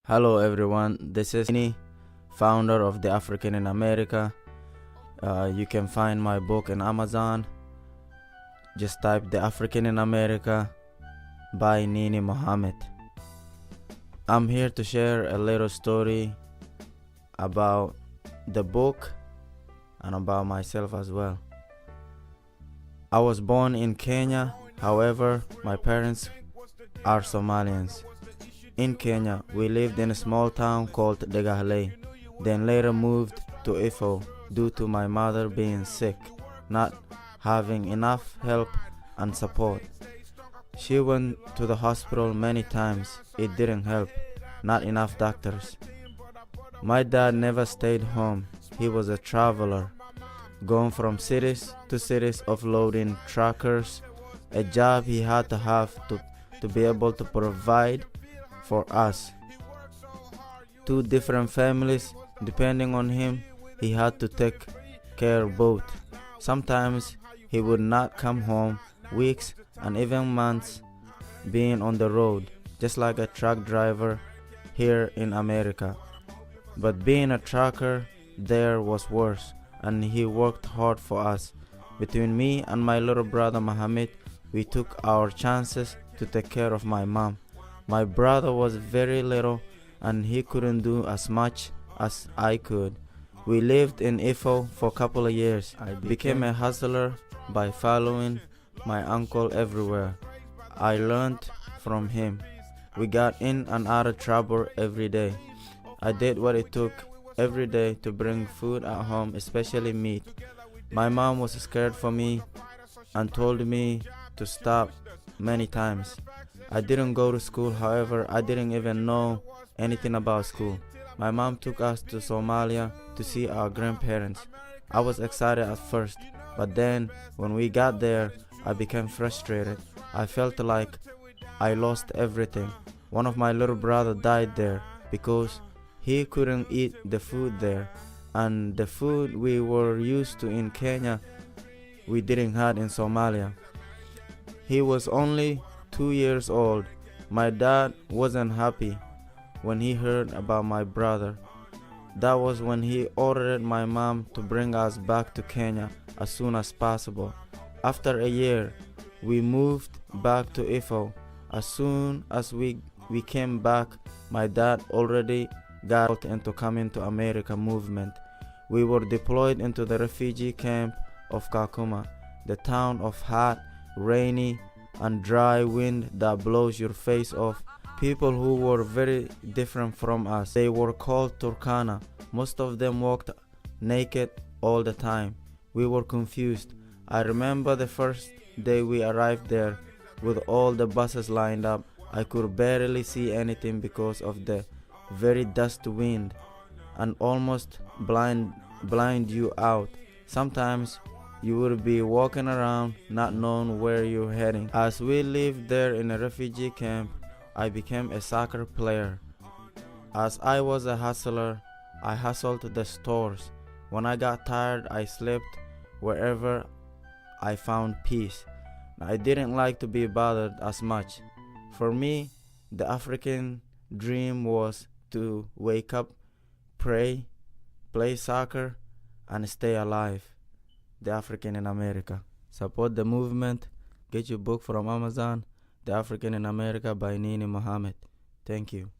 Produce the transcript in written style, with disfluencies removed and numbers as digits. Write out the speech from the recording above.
Hello everyone, this is Nini, founder of The African in America. You can find my book in Amazon. Just type The African in America by Nini Mohammed. I'm here to share a little story about the book and about myself as well. I was born in Kenya, however, my parents are Somalians. In Kenya, we lived in a small town called Degahle, then later moved to Ifo due to my mother being sick, not having enough help and support. She went to the hospital many times, it didn't help, not enough doctors. My dad never stayed home, he was a traveler, going from cities to cities offloading truckers, a job he had to have to be able to provide for us. Two different families depending on him, he had to take care of both. Sometimes he would not come home, weeks and even months being on the road, just like a truck driver here in America. But being a trucker there was worse, and he worked hard for us. Between me and my little brother Mohammed, we took our chances to take care of my mom. My brother was very little and he couldn't do as much as I could. We lived in Ifo for a couple of years. I became a hustler by following my uncle everywhere. I learned from him. We got in and out of trouble every day. I did what it took every day to bring food at home, especially meat. My mom was scared for me and told me to stop many times. I didn't go to school, however, I didn't even know anything about school. My mom took us to Somalia to see our grandparents. I was excited at first, but then when we got there, I became frustrated. I felt like I lost everything. One of my little brother died there because he couldn't eat the food there, and the food we were used to in Kenya, we didn't have in Somalia. He was only 2 years old. My dad wasn't happy when he heard about my brother. That was when he ordered my mom to bring us back to Kenya as soon as possible. After a year, we moved back to Ifo. As soon as we came back, my dad already got into coming to America movement. We were deployed into the refugee camp of Kakuma, the town of hot, rainy, and dry wind that blows your face off. People who were very different from us. They were called Turkana. Most of them walked naked all the time. We were confused. I remember the first day we arrived there with all the buses lined up. I could barely see anything because of the very dust wind and almost blind you out. Sometimes you would be walking around not knowing where you're heading. As we lived there in a refugee camp, I became a soccer player. As I was a hustler, I hustled the stores. When I got tired, I slept wherever I found peace. I didn't like to be bothered as much. For me, the African dream was to wake up, pray, play soccer, and stay alive. The African in America. Support the movement. Get your book from Amazon. The African in America by Nini Mohammed. Thank you.